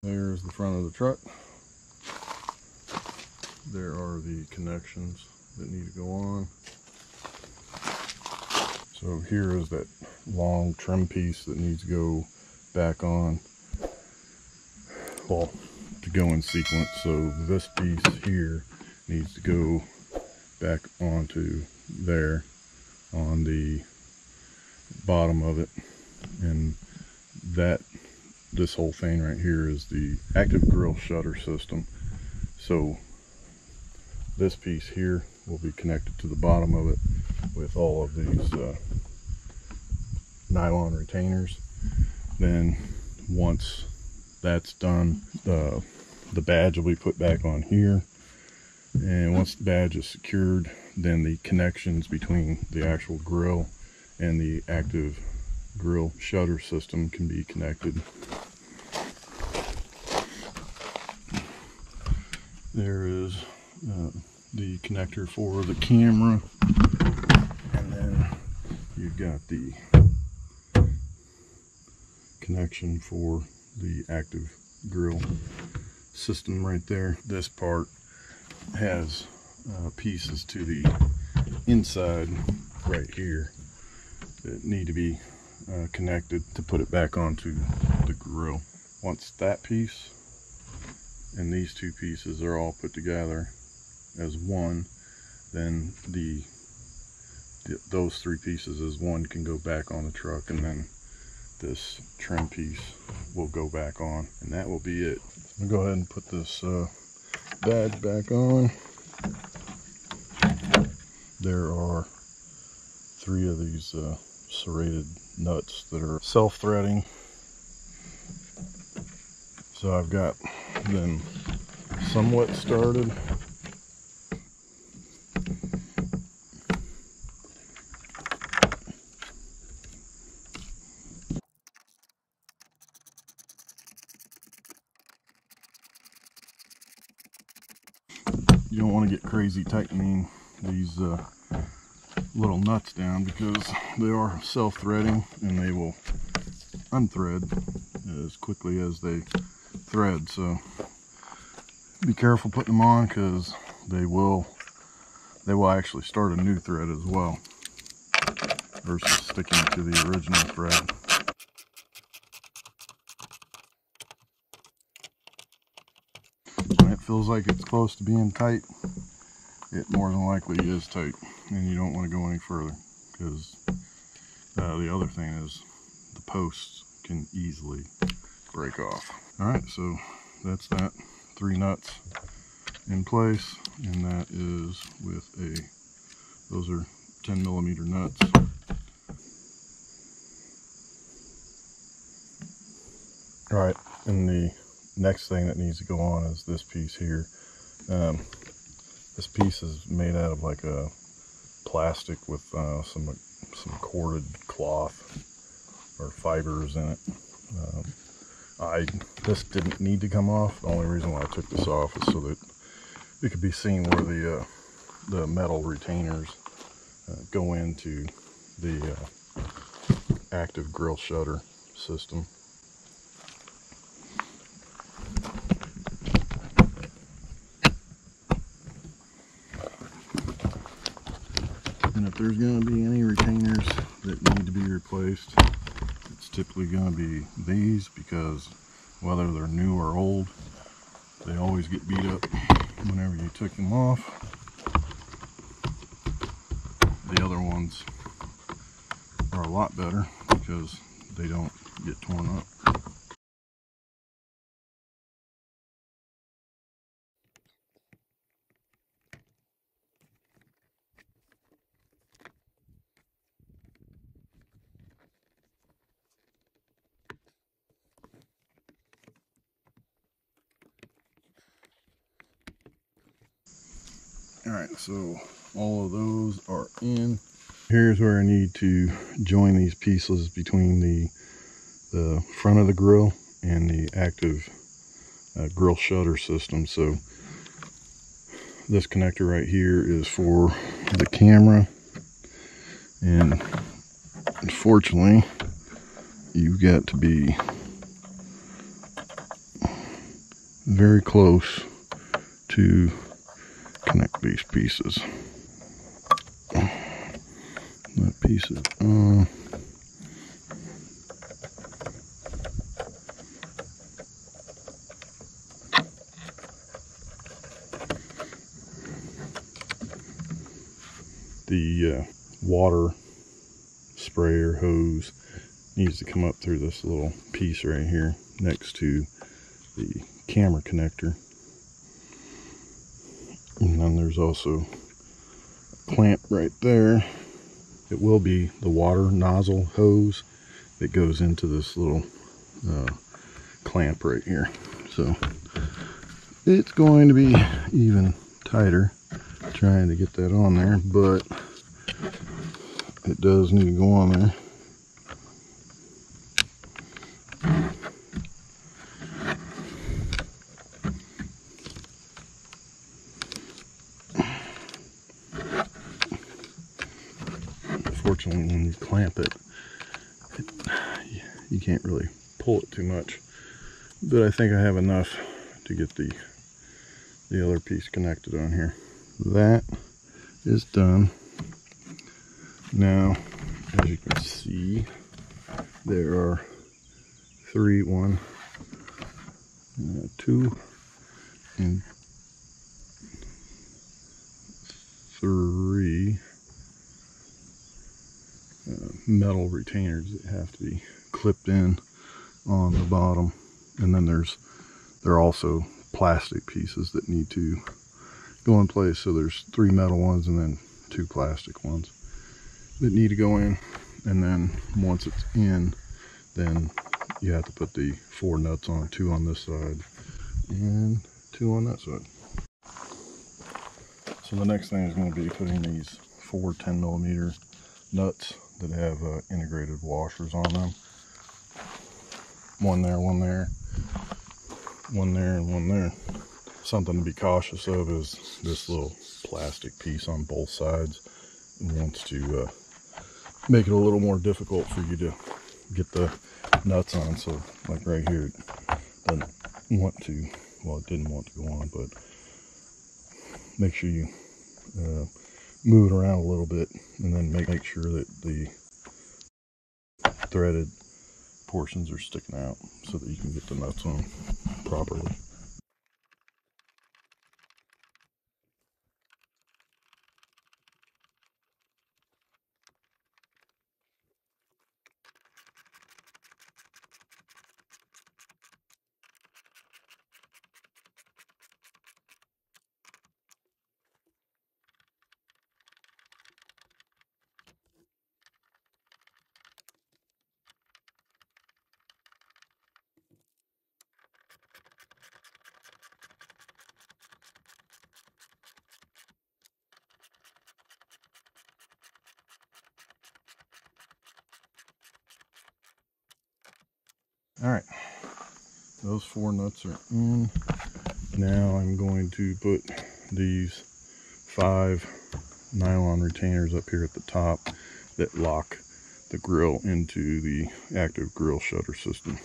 There's the front of the truck. There are the connections that need to go on. So here is that long trim piece that needs to go back on, well, to go in sequence. So this piece here needs to go back onto there on the bottom of it, and this whole thing right here is the active grill shutter system. So this piece here will be connected to the bottom of it with all of these nylon retainers. Then once that's done, the badge will be put back on here, and once the badge is secured, then the connections between the actual grill and the active grill shutter system can be connected. There is the connector for the camera, and then you've got the connection for the active grill system right there. This part has pieces to the inside right here that need to be connected to put it back onto the grill. Once that piece and these two pieces are all put together as one, then those three pieces as one can go back on the truck, and then this trim piece will go back on, and that will be it. I'll go ahead and put this badge back on. There are 3 of these serrated nuts that are self-threading. So I've got them somewhat started. You don't want to get crazy tightening these little nuts down, because they are self-threading and they will unthread as quickly as they thread. So be careful putting them on, because they will actually start a new thread as well versus sticking to the original thread. When it feels like it's close to being tight, it more than likely is tight, and you don't want to go any further, because the other thing is the posts can easily break off. Alright, so that's that. 3 nuts in place, and that is with those are 10mm nuts. Alright, and the next thing that needs to go on is this piece here. This piece is made out of like a plastic with some corded cloth or fibers in it. This didn't need to come off. The only reason why I took this off is so that it could be seen where the metal retainers go into the active grill shutter system. And if there's going to be any retainers that need to be replaced, it's typically going to be these, because whether they're new or old, they always get beat up whenever you took them off. The other ones are a lot better because they don't get torn up. Alright, so all of those are in. Here's where I need to join these pieces between the front of the grill and the active grill shutter system. So this connector right here is for the camera, and unfortunately you've got to be very close to connect these pieces. That piece is on. The water sprayer hose needs to come up through this little piece right here next to the camera connector. And then there's also a clamp right there. It will be the water nozzle hose that goes into this little clamp right here. So it's going to be even tighter trying to get that on there, but it does need to go on there. Unfortunately, when you clamp it, you can't really pull it too much, but I think I have enough to get the other piece connected on here. That is done. Now, as you can see, there are two and three metal retainers that have to be clipped in on the bottom, and then there are also plastic pieces that need to go in place. So there's 3 metal ones and then 2 plastic ones that need to go in, and then once it's in, then you have to put the 4 nuts on, 2 on this side and 2 on that side. So the next thing is going to be putting these 4 10mm nuts that have integrated washers on them. One there, one there, one there, and one there. Something to be cautious of is this little plastic piece on both sides. It wants to make it a little more difficult for you to get the nuts on. So like right here, it doesn't want to, well, it didn't want to go on, but make sure you move it around a little bit, and then make sure that the threaded portions are sticking out so that you can get the nuts on properly. Alright, those 4 nuts are in. Now I'm going to put these 5 nylon retainers up here at the top that lock the grill into the active grill shutter system.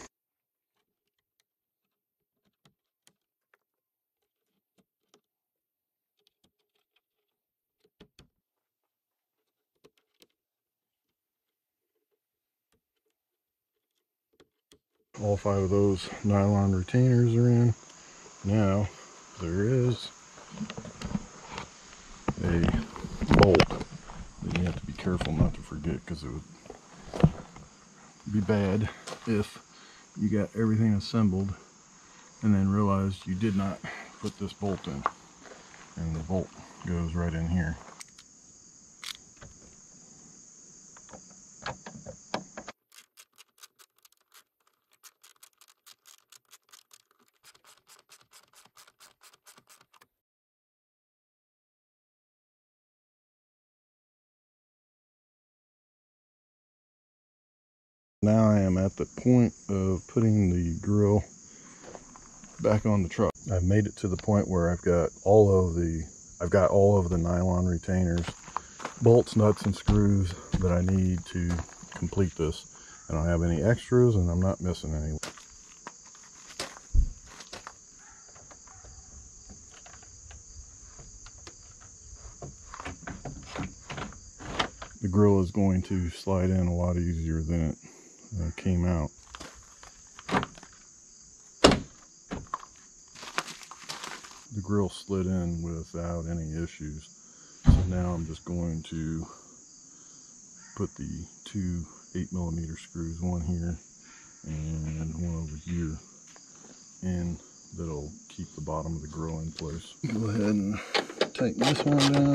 All 5 of those nylon retainers are in. Now there is a bolt that you have to be careful not to forget, because it would be bad if you got everything assembled and then realized you did not put this bolt in, and the bolt goes right in here. Now I am at the point of putting the grill back on the truck. I've made it to the point where I've got all of the nylon retainers, bolts, nuts, and screws that I need to complete this. I don't have any extras, and I'm not missing any. grill is going to slide in a lot easier than it came out. The grill slid in without any issues. So now I'm just going to put the two 8mm screws, one here and one over here, in. That'll keep the bottom of the grill in place. Go ahead and tighten this one down.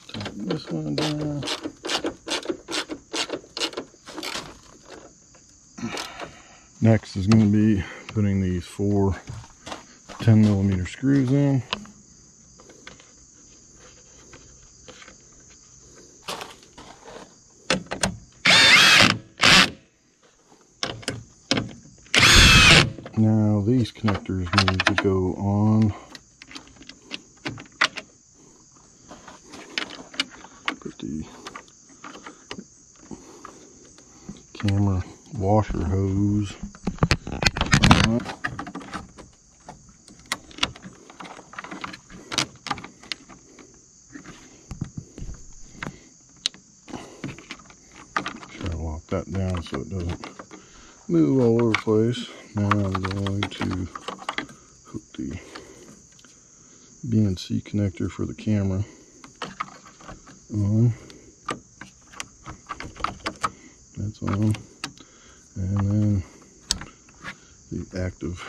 Tighten this one down. Next is going to be putting these 4 10mm screws in. Now these connectors need to go on. Put the camera washer hose on. Try to lock that down so it doesn't move all over the place. Now I'm going to hook the BNC connector for the camera on. That's on. And then the active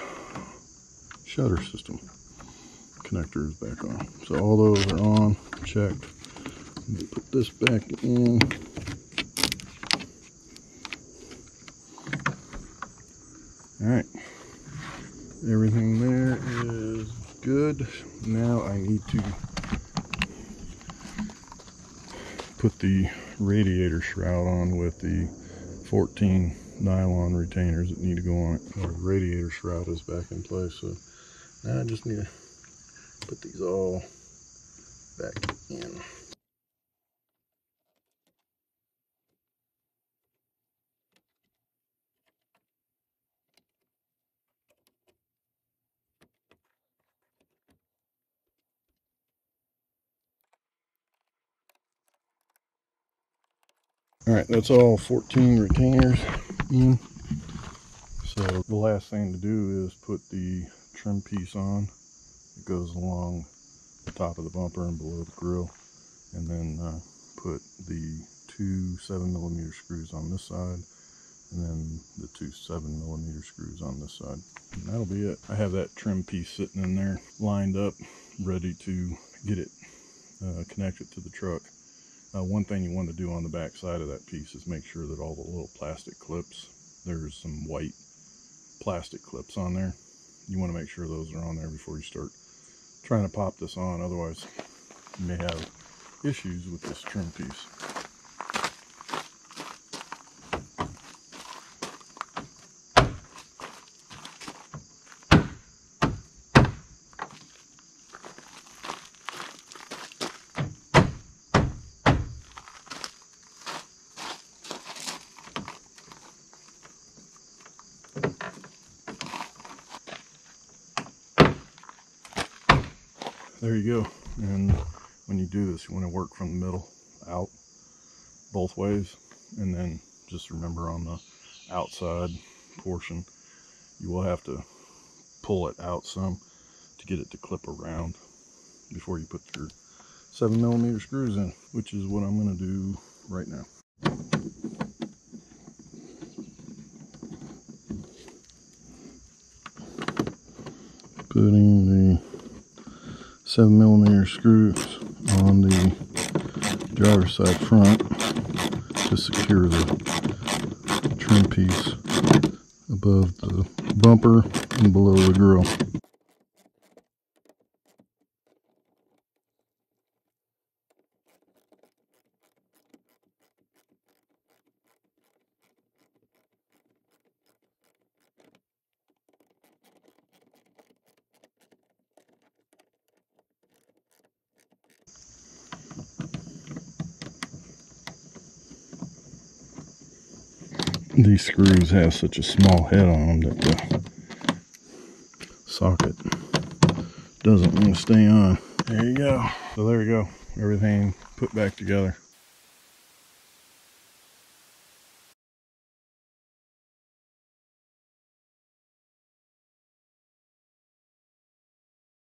shutter system connector is back on. So all those are on, checked. Let me put this back in. Alright, everything there is good. Now I need to put the radiator shroud on with the 14 nylon retainers that need to go on it. The radiator shroud is back in place, so now I just need to put these all back in. Alright, that's all 14 retainers in. So the last thing to do is put the trim piece on. It goes along the top of the bumper and below the grill. And then put the 2 7mm screws on this side, and then the 2 7mm screws on this side. And that'll be it. I have that trim piece sitting in there, lined up, ready to get it connected to the truck. One thing you want to do on the back side of that piece is make sure that all the little plastic clips, there's some white plastic clips on there. You want to make sure those are on there before you start trying to pop this on. Otherwise, you may have issues with this trim piece. There you go. And when you do this, you want to work from the middle out both ways, and then just remember on the outside portion you will have to pull it out some to get it to clip around before you put your 7mm screws in, which is what I'm going to do right now. Putting the 7mm screws on the driver's side front to secure the trim piece above the bumper and below the grill. These screws have such a small head on them that the socket doesn't want to stay on. There you go. So there we go, everything put back together.